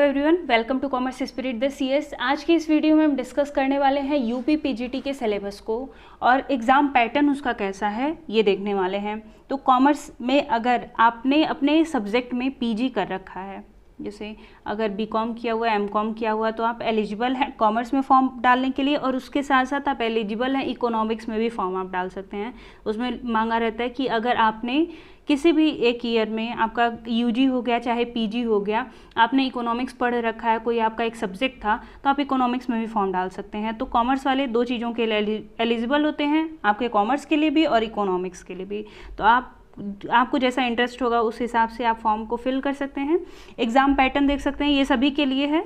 Everyone, welcome to commerce spirit the CS. आज की इस वीडियो में हम डिस्कस करने वाले हैं यूपी पीजीटी के सिलेबस को और एग्ज़ाम पैटर्न उसका कैसा है ये देखने वाले हैं। तो कॉमर्स में अगर आपने अपने सब्जेक्ट में पीजी कर रखा है, जैसे अगर बीकॉम किया हुआ है, एमकॉम किया हुआ, तो आप एलिजिबल हैं कॉमर्स में फॉर्म डालने के लिए, और उसके साथ साथ आप एलिजिबल हैं इकोनॉमिक्स में भी फॉर्म आप डाल सकते हैं। उसमें मांगा रहता है कि अगर आपने किसी भी एक ईयर में, आपका यूजी हो गया चाहे पीजी हो गया, आपने इकोनॉमिक्स पढ़ रखा है, कोई आपका एक सब्जेक्ट था, तो आप इकोनॉमिक्स में भी फॉर्म डाल सकते हैं। तो कॉमर्स वाले दो चीज़ों के लिए एलिजिबल होते हैं, आपके कॉमर्स के लिए भी और इकोनॉमिक्स के लिए भी। तो आपको जैसा इंटरेस्ट होगा उस हिसाब से आप फॉर्म को फिल कर सकते हैं। एग्ज़ाम पैटर्न देख सकते हैं, ये सभी के लिए है।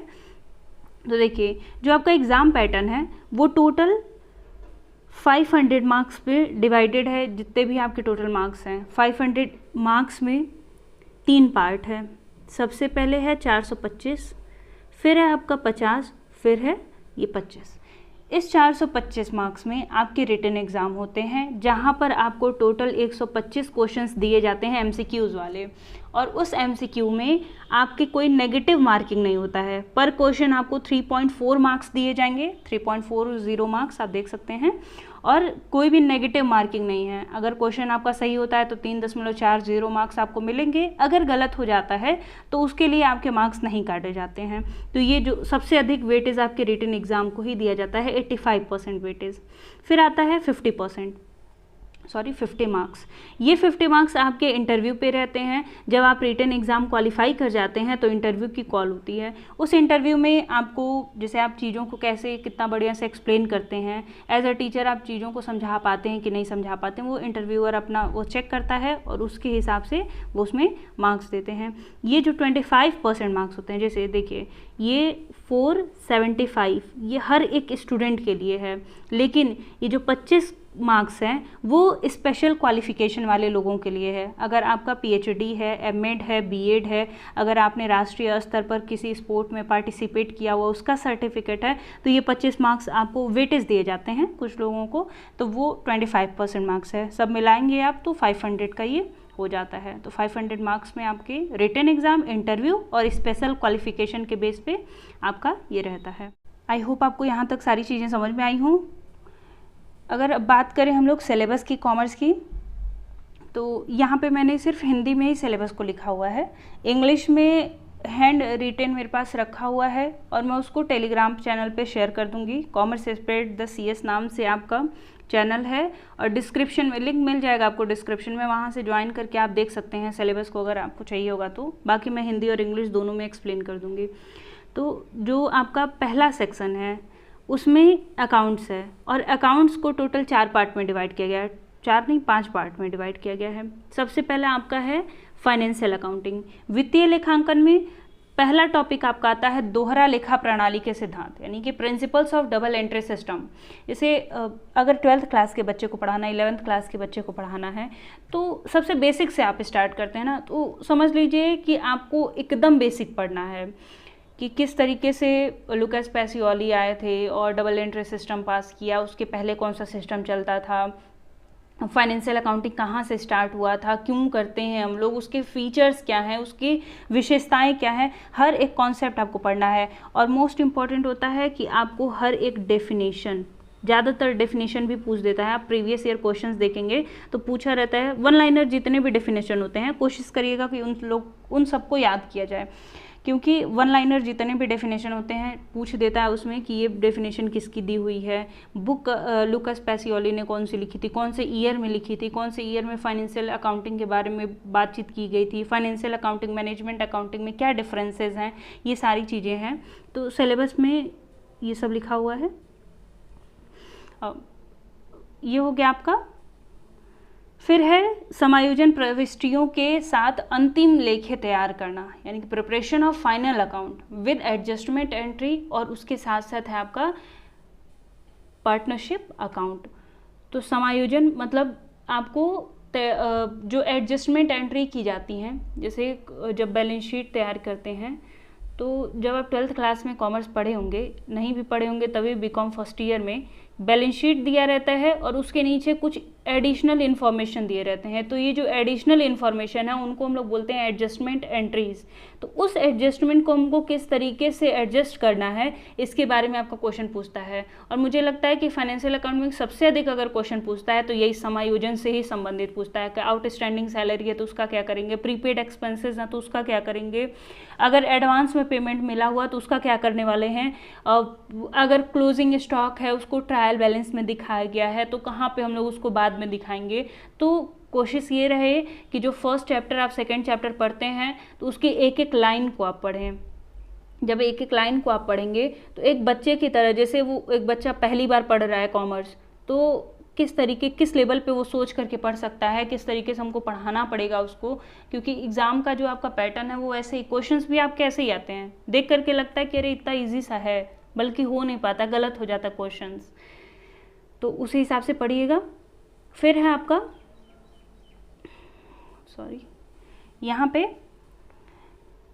तो देखिए, जो आपका एग्ज़ाम पैटर्न है वो टोटल 500 मार्क्स पे डिवाइडेड है। जितने भी आपके टोटल मार्क्स हैं 500 मार्क्स में 3 पार्ट है। सबसे पहले है 425, फिर है आपका 50, फिर है ये 25। इस 425 मार्क्स में आपके रिटन एग्ज़ाम होते हैं, जहां पर आपको टोटल 125 क्वेश्चंस दिए जाते हैं एमसीक्यूज़ वाले, और उस एमसीक्यू में आपके कोई नेगेटिव मार्किंग नहीं होता है। पर क्वेश्चन आपको 3.4 मार्क्स दिए जाएंगे, 3.40 मार्क्स आप देख सकते हैं, और कोई भी नेगेटिव मार्किंग नहीं है। अगर क्वेश्चन आपका सही होता है तो 3.40 मार्क्स आपको मिलेंगे, अगर गलत हो जाता है तो उसके लिए आपके मार्क्स नहीं काटे जाते हैं। तो ये जो सबसे अधिक वेटेज आपके रिटन एग्ज़ाम को ही दिया जाता है, 85% वेटेज। फिर आता है 50 मार्क्स। ये 50 मार्क्स आपके इंटरव्यू पे रहते हैं। जब आप रिटन एग्ज़ाम क्वालिफाई कर जाते हैं तो इंटरव्यू की कॉल होती है। उस इंटरव्यू में आपको, जैसे आप चीज़ों को कैसे कितना बढ़िया से एक्सप्लेन करते हैं, एज अ टीचर आप चीज़ों को समझा पाते हैं कि नहीं समझा पाते हैं, वो इंटरव्यूअर अपना वो चेक करता है और उसके हिसाब से वो उसमें मार्क्स देते हैं। ये जो 25% मार्क्स होते हैं, जैसे देखिए ये 475, ये हर एक स्टूडेंट के लिए है, लेकिन ये जो 25 मार्क्स हैं वो स्पेशल क्वालिफिकेशन वाले लोगों के लिए है। अगर आपका पीएचडी है, एमएड है, बीएड है, अगर आपने राष्ट्रीय स्तर पर किसी स्पोर्ट में पार्टिसिपेट किया हुआ, उसका सर्टिफिकेट है, तो ये 25 मार्क्स आपको वेटेज दिए जाते हैं कुछ लोगों को, तो वो 25% मार्क्स है। सब मिलाएंगे आप तो 500 का ये हो जाता है। तो 500 मार्क्स में आपके रिटन एग्ज़ाम, इंटरव्यू और स्पेशल क्वालिफिकेशन के बेस पे आपका ये रहता है। आई होप आपको यहाँ तक सारी चीज़ें समझ में आई हों। अगर अब बात करें हम लोग सिलेबस की, कॉमर्स की, तो यहाँ पे मैंने सिर्फ हिंदी में ही सिलेबस को लिखा हुआ है। इंग्लिश में हैंड रिटेन मेरे पास रखा हुआ है और मैं उसको टेलीग्राम चैनल पे शेयर कर दूँगी। कॉमर्स स्प्रेड द सीएस नाम से आपका चैनल है, और डिस्क्रिप्शन में लिंक मिल जाएगा आपको डिस्क्रिप्शन में, वहाँ से ज्वाइन करके आप देख सकते हैं सिलेबस को, अगर आपको चाहिए होगा तो। बाकी मैं हिंदी और इंग्लिश दोनों में एक्सप्लेन कर दूँगी। तो जो आपका पहला सेक्शन है उसमें अकाउंट्स है, और अकाउंट्स को टोटल 4 पार्ट में डिवाइड किया गया है। 4 नहीं, 5 पार्ट में डिवाइड किया गया है। सबसे पहला आपका है फाइनेंशियल अकाउंटिंग। वित्तीय लेखांकन में पहला टॉपिक आपका आता है दोहरा लेखा प्रणाली के सिद्धांत, यानी कि principles of double entry system. इसे अगर 12th क्लास के बच्चे को पढ़ाना है, 11th क्लास के बच्चे को पढ़ाना है, तो सबसे बेसिक से आप स्टार्ट करते हैं ना, तो समझ लीजिए कि आपको एकदम बेसिक पढ़ना है कि किस तरीके से लुकास पैसिओली आए थे और डबल एंट्री सिस्टम पास किया, उसके पहले कौन सा सिस्टम चलता था, फाइनेंशियल अकाउंटिंग कहाँ से स्टार्ट हुआ था, क्यों करते हैं हम लोग, उसके फीचर्स क्या हैं, उसकी विशेषताएं क्या हैं, हर एक कॉन्सेप्ट आपको पढ़ना है। और मोस्ट इम्पॉर्टेंट होता है कि आपको हर एक डेफिनेशन, ज़्यादातर डेफिनेशन भी पूछ देता है। आप प्रीवियस ईयर क्वेश्चंस देखेंगे तो पूछा रहता है, 1 लाइनर जितने भी डेफिनेशन होते हैं कोशिश करिएगा कि उन सबको याद किया जाए, क्योंकि 1 लाइनर जितने भी डेफिनेशन होते हैं पूछ देता है उसमें कि ये डेफिनेशन किसकी दी हुई है, बुक लुकास पैसिओली ने कौन सी लिखी थी, कौन से ईयर में लिखी थी, कौन से ईयर में फाइनेंशियल अकाउंटिंग के बारे में बातचीत की गई थी, फाइनेंशियल अकाउंटिंग, मैनेजमेंट अकाउंटिंग में क्या डिफरेंसेस हैं, ये सारी चीज़ें हैं। तो सिलेबस में ये सब लिखा हुआ है। ये हो गया आपका। फिर है समायोजन प्रविष्टियों के साथ अंतिम लेखे तैयार करना, यानी कि preparation of final account with adjustment entry, और उसके साथ साथ है आपका पार्टनरशिप अकाउंट। तो समायोजन मतलब आपको जो एडजस्टमेंट एंट्री की जाती हैं, जैसे जब बैलेंस शीट तैयार करते हैं तो जब आप 12th क्लास में कॉमर्स पढ़े होंगे, नहीं भी पढ़े होंगे तभी बीकॉम फर्स्ट ईयर में बैलेंस शीट दिया रहता है और उसके नीचे कुछ एडिशनल इन्फॉर्मेशन दिए रहते हैं। तो ये जो एडिशनल इन्फॉर्मेशन है उनको हम लोग बोलते हैं एडजस्टमेंट एंट्रीज। तो उस एडजस्टमेंट को हमको किस तरीके से एडजस्ट करना है इसके बारे में आपका क्वेश्चन पूछता है। और मुझे लगता है कि फाइनेंशियल अकाउंट में सबसे अधिक अगर क्वेश्चन पूछता है तो यही समायोजन से ही संबंधित पूछता है कि आउटस्टैंडिंग सैलरी है तो उसका क्या करेंगे, प्रीपेड एक्सपेंसेस हैं तो उसका क्या करेंगे, अगर एडवांस में पेमेंट मिला हुआ तो उसका क्या करने वाले हैं, अगर क्लोजिंग स्टॉक है उसको ट्रायल बैलेंस में दिखाया गया है तो कहाँ पे हम लोग उसको बाद में दिखाएंगे। तो कोशिश ये रहे कि जो फर्स्ट चैप्टर आप सेकंड चैप्टर पढ़ते हैं तो उसकी एक एक लाइन को आप पढ़ें। जब एक एक लाइन को आप पढ़ेंगे तो एक बच्चे की तरह, जैसे वो एक बच्चा पहली बार पढ़ रहा है कॉमर्स, तो किस लेवल पे वो सोच करके पढ़ सकता है, किस तरीके से हमको पढ़ाना पड़ेगा उसको, क्योंकि एग्ज़ाम का जो आपका पैटर्न है वो ऐसे ही, क्वेश्चंस भी आपके ऐसे ही आते हैं, देख करके लगता है कि अरे इतना ईजी सा है, बल्कि हो नहीं पाता, गलत हो जाता क्वेश्चंस। तो उसी हिसाब से पढ़िएगा। फिर है आपका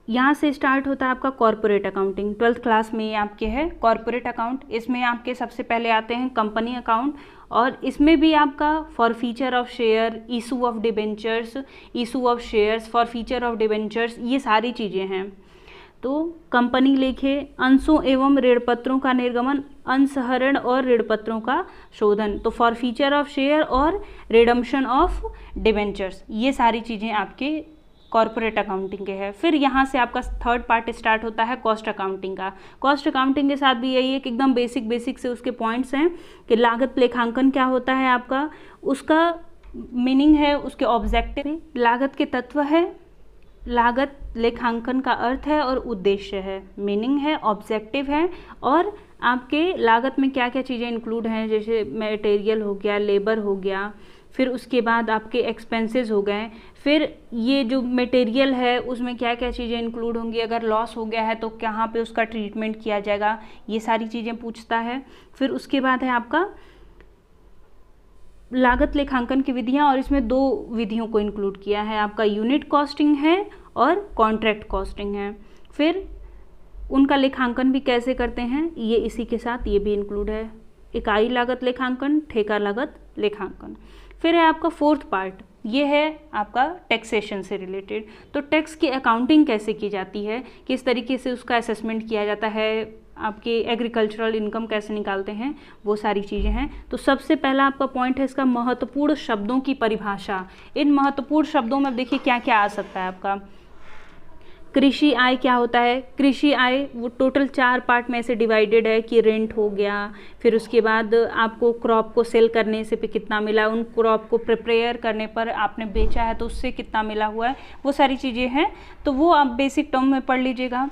यहाँ से स्टार्ट होता है आपका कॉर्पोरेट अकाउंटिंग। 12th क्लास में ये आपके है कॉर्पोरेट अकाउंट। इसमें आपके सबसे पहले आते हैं कंपनी अकाउंट, और इसमें भी आपका for feature of share, issue of debentures, issue of shares, for feature of debentures, ये सारी चीज़ें हैं। तो कंपनी लेखे, अंशों एवं ऋणपत्रों का निर्गमन, अंशहरण और ऋणपत्रों का शोधन, तो फॉर फीचर ऑफ शेयर और रिडम्पशन ऑफ डिबेंचर्स, ये सारी चीज़ें आपके कॉर्पोरेट अकाउंटिंग के है। फिर यहाँ से आपका थर्ड पार्ट स्टार्ट होता है कॉस्ट अकाउंटिंग का। कॉस्ट अकाउंटिंग के साथ भी यही है कि एकदम बेसिक से उसके पॉइंट्स हैं कि लागत लेखांकन क्या होता है आपका, उसका मीनिंग है, उसके ऑब्जेक्टिव, लागत के तत्व है, लागत लेखांकन का अर्थ है और उद्देश्य है, मीनिंग है, ऑब्जेक्टिव है, और आपके लागत में क्या क्या चीज़ें इंक्लूड हैं, जैसे मटेरियल हो गया, लेबर हो गया, फिर उसके बाद आपके एक्सपेंसेस हो गए, फिर ये जो मटेरियल है उसमें क्या क्या चीज़ें इंक्लूड होंगी, अगर लॉस हो गया है तो कहाँ पे उसका ट्रीटमेंट किया जाएगा, ये सारी चीज़ें पूछता है। फिर उसके बाद है आपका लागत लेखांकन की विधियाँ, और इसमें 2 विधियों को इंक्लूड किया है, आपका यूनिट कॉस्टिंग है और कॉन्ट्रैक्ट कॉस्टिंग है। फिर उनका लेखांकन भी कैसे करते हैं ये इसी के साथ ये भी इंक्लूड है, इकाई लागत लेखांकन, ठेका लागत लेखांकन। फिर है आपका फोर्थ पार्ट, ये है आपका टैक्सेशन से रिलेटेड। तो टैक्स की अकाउंटिंग कैसे की जाती है, किस तरीके से उसका असेसमेंट किया जाता है, आपके एग्रीकल्चरल इनकम कैसे निकालते हैं, वो सारी चीज़ें हैं। तो सबसे पहला आपका पॉइंट है इसका महत्वपूर्ण शब्दों की परिभाषा। इन महत्वपूर्ण शब्दों में देखिए क्या क्या आ सकता है आपका। कृषि आय क्या होता है, कृषि आय वो टोटल 4 पार्ट में से डिवाइडेड है कि रेंट हो गया, फिर उसके बाद आपको क्रॉप को सेल करने से पे कितना मिला, उन क्रॉप को प्रिपेयर करने पर आपने बेचा है तो उससे कितना मिला हुआ है, वो सारी चीज़ें हैं। तो वो आप बेसिक टर्म में पढ़ लीजिएगा।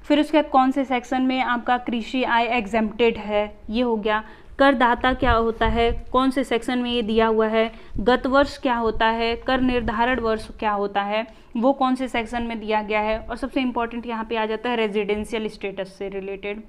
फिर उसके बाद कौन से सेक्शन में आपका कृषि आय एग्जेम्प्टेड है, ये हो गया। करदाता क्या होता है, कौन से सेक्शन में ये दिया हुआ है। गत वर्ष क्या होता है, कर निर्धारण वर्ष क्या होता है, वो कौन से सेक्शन में दिया गया है। और सबसे इम्पोर्टेंट यहाँ पे आ जाता है रेजिडेंशियल स्टेटस से रिलेटेड,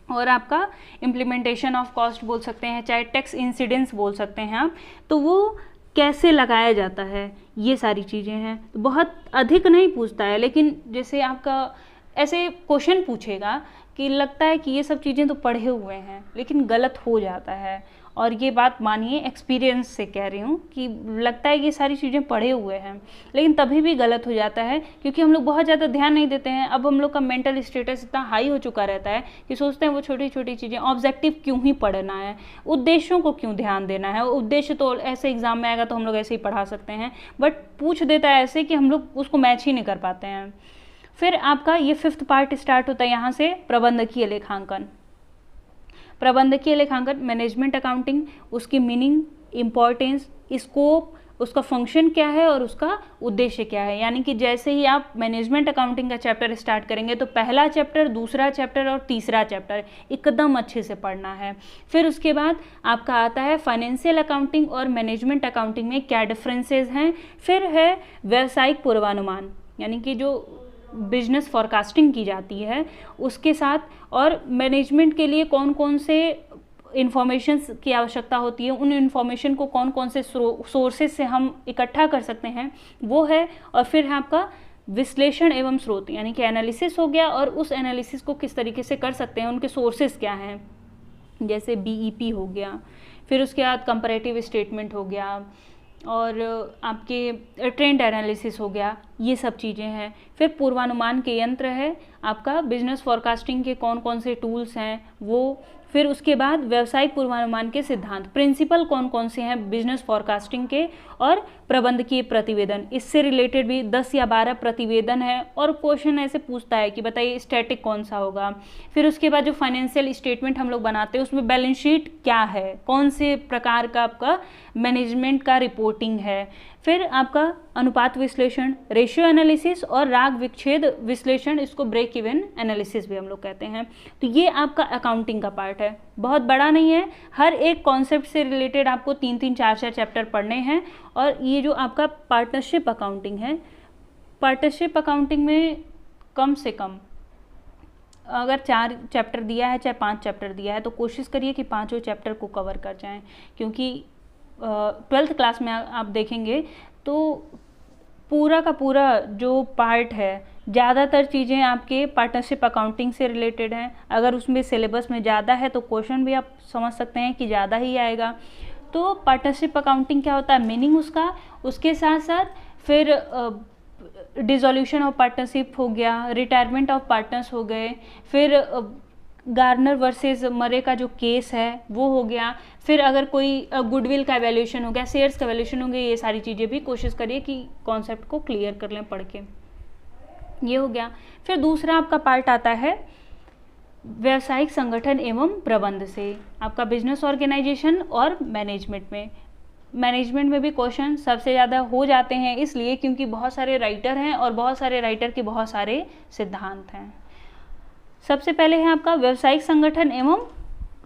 और आपका इम्प्लीमेंटेशन ऑफ कॉस्ट बोल सकते हैं, चाहे टैक्स इंसिडेंस बोल सकते हैं आप, तो वो कैसे लगाया जाता है, ये सारी चीज़ें हैं। बहुत अधिक नहीं पूछता है, लेकिन जैसे आपका ऐसे क्वेश्चन पूछेगा कि लगता है कि ये सब चीज़ें तो पढ़े हुए हैं लेकिन गलत हो जाता है। और ये बात मानिए, एक्सपीरियंस से कह रही हूँ कि लगता है कि ये सारी चीज़ें पढ़े हुए हैं लेकिन तभी भी गलत हो जाता है, क्योंकि हम लोग बहुत ज़्यादा ध्यान नहीं देते हैं। अब हम लोग का मेंटल स्टेटस इतना हाई हो चुका रहता है कि सोचते हैं वो छोटी छोटी चीज़ें, ऑब्जेक्टिव क्यों ही पढ़ना है, उद्देश्यों को क्यों ध्यान देना है। उद्देश्य तो ऐसे एग्जाम में आएगा तो हम लोग ऐसे ही पढ़ा सकते हैं, बट पूछ देता है ऐसे कि हम लोग उसको मैच ही नहीं कर पाते हैं। फिर आपका ये 5th पार्ट स्टार्ट होता है यहाँ से प्रबंधकीय लेखांकन। प्रबंधकीय लेखांकन मैनेजमेंट अकाउंटिंग, उसकी मीनिंग, इम्पोर्टेंस, स्कोप, उसका फंक्शन क्या है और उसका उद्देश्य क्या है। यानी कि जैसे ही आप मैनेजमेंट अकाउंटिंग का चैप्टर स्टार्ट करेंगे तो पहला चैप्टर, दूसरा चैप्टर और तीसरा चैप्टर एकदम अच्छे से पढ़ना है। फिर उसके बाद आपका आता है फाइनेंशियल अकाउंटिंग और मैनेजमेंट अकाउंटिंग में क्या डिफरेंसेस हैं। फिर है व्यावसायिक पूर्वानुमान, यानी कि जो बिजनेस फॉरकास्टिंग की जाती है उसके साथ, और मैनेजमेंट के लिए कौन कौन से इंफॉर्मेशंस की आवश्यकता होती है, उन इंफॉर्मेशन को कौन कौन से सोर्सेज से हम इकट्ठा कर सकते हैं, वो है। और फिर है आपका विश्लेषण एवं स्रोत, यानी कि एनालिसिस हो गया, और उस एनालिसिस को किस तरीके से कर सकते हैं, उनके सोर्सेज क्या हैं, जैसे BEP हो गया, फिर उसके बाद कंपैरेटिव स्टेटमेंट हो गया, और आपके ट्रेंड एनालिसिस हो गया, ये सब चीज़ें हैं। फिर पूर्वानुमान के यंत्र है आपका, बिजनेस फॉरकास्टिंग के कौन कौन से टूल्स हैं वो, फिर उसके बाद व्यवसायिक पूर्वानुमान के सिद्धांत, प्रिंसिपल कौन कौन से हैं बिजनेस फॉरकास्टिंग के, और प्रबंधकीय प्रतिवेदन, इससे रिलेटेड भी 10 या 12 प्रतिवेदन है, और क्वेश्चन ऐसे पूछता है कि बताइए स्टैटिक कौन सा होगा। फिर उसके बाद जो फाइनेंशियल स्टेटमेंट हम लोग बनाते हैं उसमें बैलेंस शीट क्या है, कौन से प्रकार का आपका मैनेजमेंट का रिपोर्टिंग है, फिर आपका अनुपात विश्लेषण, रेशियो एनालिसिस, और राग विच्छेद विश्लेषण, इसको ब्रेक इवन एनालिसिस भी हम लोग कहते हैं। तो ये आपका अकाउंटिंग का पार्ट है, बहुत बड़ा नहीं है, हर एक कॉन्सेप्ट से रिलेटेड आपको 3-3, 4-4 चैप्टर पढ़ने हैं। और ये जो आपका पार्टनरशिप अकाउंटिंग है, पार्टनरशिप अकाउंटिंग में कम से कम अगर 4 चैप्टर दिया है चाहे 5 चैप्टर दिया है, तो कोशिश करिए कि 5 चैप्टर को कवर कर जाएं, क्योंकि 12th क्लास में आप देखेंगे तो पूरा का पूरा जो पार्ट है, ज़्यादातर चीज़ें आपके पार्टनरशिप अकाउंटिंग से रिलेटेड हैं। अगर उसमें सिलेबस में ज़्यादा है तो क्वेश्चन भी आप समझ सकते हैं कि ज़्यादा ही आएगा। तो पार्टनरशिप अकाउंटिंग क्या होता है, मीनिंग उसका, उसके साथ साथ फिर डिसोल्यूशन ऑफ पार्टनरशिप हो गया, रिटायरमेंट ऑफ पार्टनर्स हो गए, फिर गार्नर वर्सेस मरे का जो केस है वो हो गया, फिर अगर कोई गुडविल का वैल्यूएशन हो गया, शेयर्स का वैल्यूएशन हो गया, ये सारी चीज़ें भी कोशिश करिए कि कॉन्सेप्ट को क्लियर कर लें पढ़ के। ये हो गया। फिर दूसरा आपका पार्ट आता है व्यावसायिक संगठन एवं प्रबंध से, आपका बिजनेस ऑर्गेनाइजेशन और मैनेजमेंट में भी क्वेश्चन सबसे ज़्यादा हो जाते हैं, इसलिए क्योंकि बहुत सारे राइटर हैं और बहुत सारे राइटर के बहुत सारे सिद्धांत हैं। सबसे पहले है आपका व्यावसायिक संगठन एवं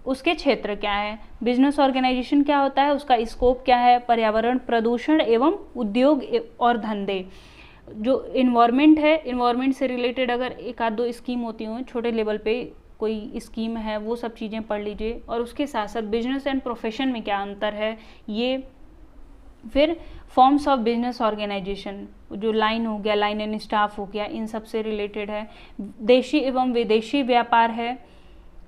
उसके क्षेत्र क्या है, बिजनेस ऑर्गेनाइजेशन क्या होता है, उसका स्कोप क्या है, पर्यावरण, प्रदूषण एवं उद्योग और धंधे। जो इन्वायरमेंट है, इन्वायरमेंट से रिलेटेड अगर 1-2 स्कीम होती हो, छोटे लेवल पे कोई स्कीम है, वो सब चीज़ें पढ़ लीजिए। और उसके साथ साथ बिजनेस एंड प्रोफेशन में क्या अंतर है ये। फिर फॉर्म्स ऑफ बिजनेस ऑर्गेनाइजेशन, जो लाइन हो गया, लाइन एंड स्टाफ हो गया, इन सब से रिलेटेड है। देशी एवं विदेशी व्यापार है,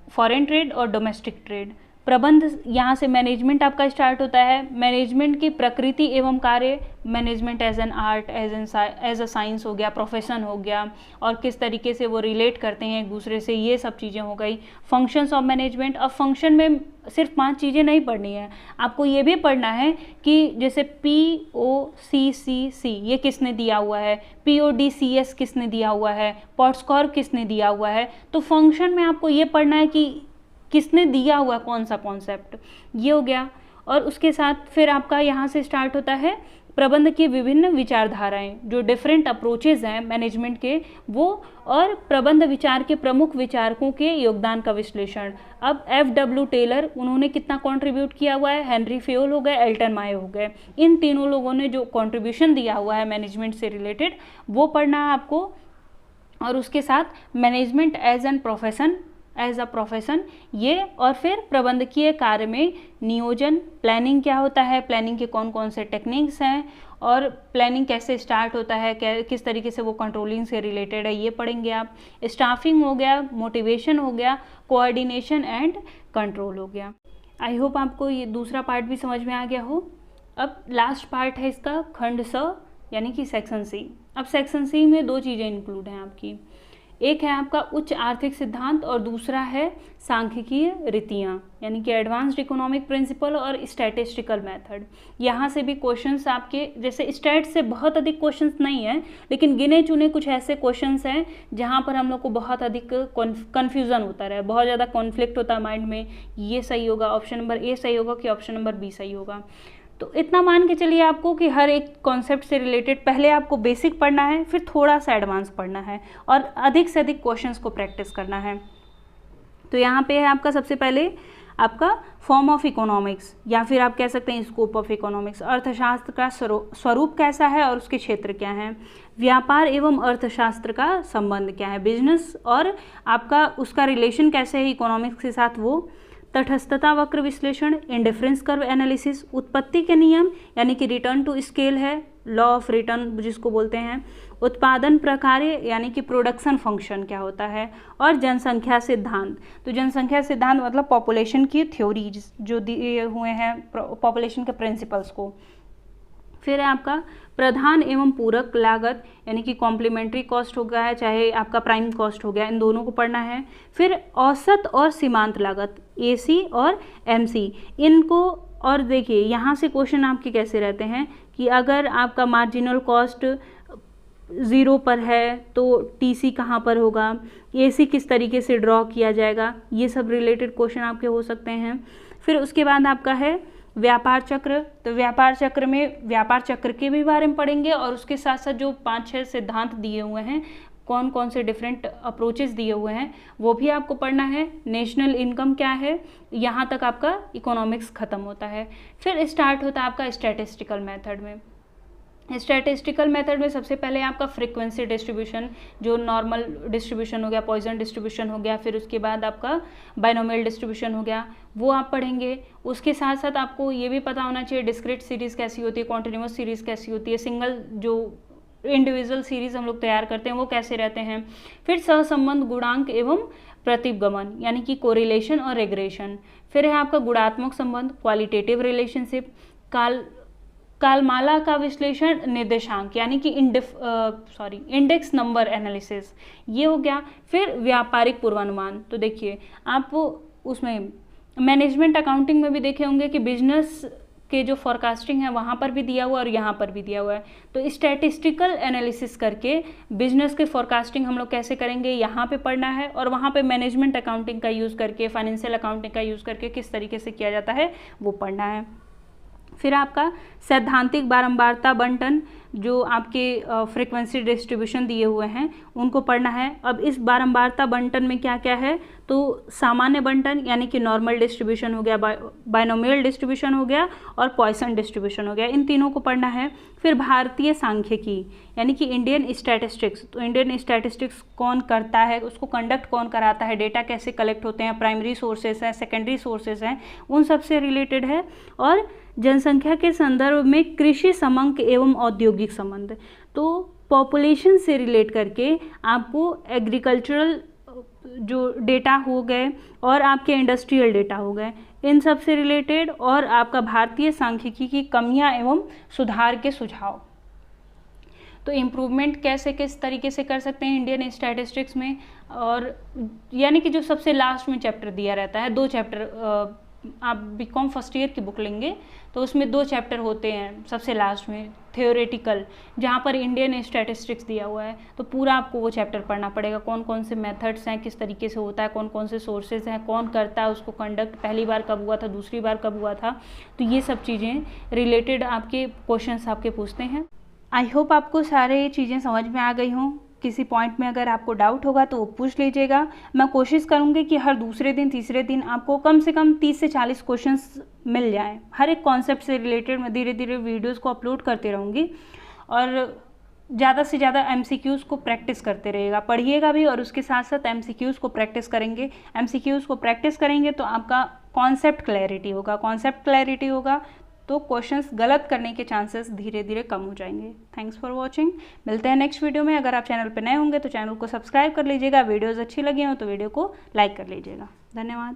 फॉरेन ट्रेड और डोमेस्टिक ट्रेड। प्रबंध, यहाँ से मैनेजमेंट आपका स्टार्ट होता है। मैनेजमेंट की प्रकृति एवं कार्य, management as an art, as a science हो गया, प्रोफेशन हो गया, और किस तरीके से वो रिलेट करते हैं एक दूसरे से, ये सब चीज़ें हो गई। फंक्शंस ऑफ मैनेजमेंट, अब फंक्शन में सिर्फ 5 चीज़ें नहीं पढ़नी है, आपको ये भी पढ़ना है कि जैसे POCCC ये किसने दिया हुआ है, PODCS किसने दिया हुआ है, पॉट्सकॉर किसने दिया हुआ है। तो फंक्शन में आपको ये पढ़ना है कि किसने दिया हुआ कौन सा कॉन्सेप्ट, ये हो गया। और उसके साथ फिर आपका यहाँ से स्टार्ट होता है प्रबंध की विभिन्न विचारधाराएं, जो डिफरेंट अप्रोचेज हैं मैनेजमेंट के वो, और प्रबंध विचार के प्रमुख विचारकों के योगदान का विश्लेषण। अब FW टेलर, उन्होंने कितना कंट्रीब्यूट किया हुआ है, हेनरी फेयोल हो गए, एल्टन मायो हो गए, इन तीनों लोगों ने जो कंट्रीब्यूशन दिया हुआ है मैनेजमेंट से रिलेटेड वो पढ़ना है आपको। और उसके साथ मैनेजमेंट एज अ प्रोफेशन ये, और फिर प्रबंधकीय कार्य में नियोजन, प्लानिंग क्या होता है, प्लानिंग के कौन कौन से टेक्निक्स हैं, और प्लानिंग कैसे स्टार्ट होता है, किस तरीके से वो कंट्रोलिंग से रिलेटेड है, ये पढ़ेंगे आप। स्टाफिंग हो गया, मोटिवेशन हो गया, कोऑर्डिनेशन एंड कंट्रोल हो गया। आई होप आपको ये दूसरा पार्ट भी समझ में आ गया हो। अब लास्ट पार्ट है इसका खंड स, यानी कि सेक्शन C। अब सेक्शन C में 2 चीज़ें इंक्लूड हैं आपकी, एक है आपका उच्च आर्थिक सिद्धांत और दूसरा है सांख्यिकीय रीतियाँ, यानी कि एडवांस्ड इकोनॉमिक प्रिंसिपल और स्टैटिस्टिकल मेथड। यहाँ से भी क्वेश्चंस आपके, जैसे स्टैट से बहुत अधिक क्वेश्चंस नहीं है, लेकिन गिने चुने कुछ ऐसे क्वेश्चंस हैं जहाँ पर हम लोग को बहुत अधिक कन्फ्यूज़न होता रहे, बहुत ज़्यादा कॉन्फ्लिक्ट होता है माइंड में, ये सही होगा, ऑप्शन नंबर A सही होगा कि ऑप्शन नंबर B सही होगा। तो इतना मान के चलिए आपको कि हर एक कॉन्सेप्ट से रिलेटेड पहले आपको बेसिक पढ़ना है, फिर थोड़ा सा एडवांस पढ़ना है, और अधिक से अधिक क्वेश्चंस को प्रैक्टिस करना है। तो यहाँ पे है आपका सबसे पहले आपका फॉर्म ऑफ इकोनॉमिक्स, या फिर आप कह सकते हैं स्कोप ऑफ इकोनॉमिक्स। अर्थशास्त्र का स्वरूप कैसा है और उसके क्षेत्र क्या हैं। व्यापार एवं अर्थशास्त्र का संबंध क्या है, बिजनेस और आपका उसका रिलेशन कैसे है इकोनॉमिक्स के साथ वो। तटस्थता वक्र विश्लेषण, इंडिफरेंस कर्व एनालिसिस, उत्पत्ति के नियम यानी कि रिटर्न टू स्केल है, लॉ ऑफ रिटर्न जिसको बोलते हैं, उत्पादन प्रकार्य यानी कि प्रोडक्शन फंक्शन क्या होता है, और जनसंख्या सिद्धांत। तो जनसंख्या सिद्धांत मतलब पॉपुलेशन की थ्योरी जो दिए हुए हैं पॉपुलेशन के प्रिंसिपल्स को। फिर है आपका प्रधान एवं पूरक लागत यानी कि कॉम्प्लीमेंट्री कॉस्ट हो गया है, चाहे आपका प्राइम कॉस्ट हो गया, इन दोनों को पढ़ना है। फिर औसत और सीमांत लागत AC और MC इनको, और देखिए यहाँ से क्वेश्चन आपके कैसे रहते हैं कि अगर आपका मार्जिनल कॉस्ट 0 पर है तो TC कहाँ पर होगा, AC किस तरीके से ड्रॉ किया जाएगा, ये सब रिलेटेड क्वेश्चन आपके हो सकते हैं। फिर उसके बाद आपका है व्यापार चक्र। तो व्यापार चक्र में व्यापार चक्र के भी बारे में पढ़ेंगे, और उसके साथ साथ जो 5-6 सिद्धांत दिए हुए हैं, कौन कौन से डिफरेंट अप्रोचेस दिए हुए हैं वो भी आपको पढ़ना है। नेशनल इनकम क्या है, यहाँ तक आपका इकोनॉमिक्स खत्म होता है। फिर स्टार्ट होता है आपका स्टैटिस्टिकल मेथड में। स्टैटिस्टिकल मेथड में सबसे पहले आपका फ्रीक्वेंसी डिस्ट्रीब्यूशन, जो नॉर्मल डिस्ट्रीब्यूशन हो गया, पॉइजन डिस्ट्रीब्यूशन हो गया, फिर उसके बाद आपका बाइनोमियल डिस्ट्रीब्यूशन हो गया, वो आप पढ़ेंगे। उसके साथ साथ आपको ये भी पता होना चाहिए डिस्क्रीट सीरीज़ कैसी होती है, कॉन्टिन्यूस सीरीज़ कैसी होती है, सिंगल जो इंडिविजुअल सीरीज़ हम लोग तैयार करते हैं वो कैसे रहते हैं। फिर सहसंबंध गुणांक एवं प्रतिगमन यानी कि कोरिलेशन और रेग्रेशन। फिर है आपका गुणात्मक संबंध, क्वालिटेटिव रिलेशनशिप, कालमाला का विश्लेषण, निर्देशांक यानी कि इंडेक्स नंबर एनालिसिस, ये हो गया। फिर व्यापारिक पूर्वानुमान। तो देखिए आप उसमें मैनेजमेंट अकाउंटिंग में भी देखे होंगे कि बिजनेस के जो फॉरकास्टिंग है वहाँ पर भी दिया हुआ है और यहाँ पर भी दिया हुआ है। तो स्टैटिस्टिकल एनालिसिस करके बिजनेस के फॉरकास्टिंग हम लोग कैसे करेंगे यहाँ पे पढ़ना है, और वहाँ पे मैनेजमेंट अकाउंटिंग का यूज़ करके, फाइनेंशियल अकाउंटिंग का यूज़ करके किस तरीके से किया जाता है वो पढ़ना है। फिर आपका सैद्धांतिक बारंबारता बंटन, जो आपके फ्रीक्वेंसी डिस्ट्रीब्यूशन दिए हुए हैं उनको पढ़ना है। अब इस बारंबारता बंटन में क्या क्या है, तो सामान्य बंटन यानी कि नॉर्मल डिस्ट्रीब्यूशन हो गया, बाइनोमियल डिस्ट्रीब्यूशन हो गया, और पॉइसन डिस्ट्रीब्यूशन हो गया, इन तीनों को पढ़ना है। फिर भारतीय सांख्यिकी यानी कि इंडियन स्टैटिस्टिक्स। तो इंडियन स्टैटिस्टिक्स कौन करता है, उसको कंडक्ट कौन कराता है, डेटा कैसे कलेक्ट होते हैं, प्राइमरी सोर्सेस हैं, सेकेंडरी सोर्सेस हैं, उन सब से रिलेटेड है। और जनसंख्या के संदर्भ में कृषि समंक एवं औद्योगिक संबंध। तो पॉपुलेशन से रिलेट करके आपको एग्रीकल्चरल जो डेटा हो गए और आपके इंडस्ट्रियल डेटा हो गए, इन सब से रिलेटेड, और आपका भारतीय सांख्यिकी की कमियां एवं सुधार के सुझाव। तो इम्प्रूवमेंट कैसे किस तरीके से कर सकते हैं इंडियन स्टैटिस्टिक्स में, और यानी कि जो सबसे लास्ट में चैप्टर दिया रहता है, 2 चैप्टर, आप बीकॉम फर्स्ट ईयर की बुक लेंगे तो उसमें 2 चैप्टर होते हैं सबसे लास्ट में, थ्योरेटिकल, जहाँ पर इंडियन स्टैटिस्टिक्स दिया हुआ है। तो पूरा आपको वो चैप्टर पढ़ना पड़ेगा, कौन कौन से मेथड्स हैं, किस तरीके से होता है, कौन कौन से सोर्सेज हैं, कौन करता है उसको कंडक्ट, पहली बार कब हुआ था, दूसरी बार कब हुआ था। तो ये सब चीज़ें रिलेटेड आपके क्वेश्चंस आपके पूछते हैं। आई होप आपको सारे चीज़ें समझ में आ गई हों। किसी पॉइंट में अगर आपको डाउट होगा तो वो पूछ लीजिएगा। मैं कोशिश करूँगी कि हर दूसरे दिन तीसरे दिन आपको कम से कम 30 से 40 क्वेश्चंस मिल जाएं। हर एक कॉन्सेप्ट से रिलेटेड मैं धीरे धीरे वीडियोस को अपलोड करते रहूँगी, और ज़्यादा से ज़्यादा MCQs को प्रैक्टिस करते रहिएगा, पढ़िएगा भी और उसके साथ साथ MCQs को प्रैक्टिस करेंगे। MCQs को प्रैक्टिस करेंगे तो आपका कॉन्सेप्ट क्लैरिटी होगा, तो क्वेश्चंस गलत करने के चांसेस धीरे धीरे कम हो जाएंगे। Thanks for watching. मिलते हैं नेक्स्ट वीडियो में। अगर आप चैनल पर नए होंगे तो चैनल को सब्सक्राइब कर लीजिएगा, वीडियोज़ अच्छी लगी हो तो वीडियो को लाइक कर लीजिएगा। धन्यवाद।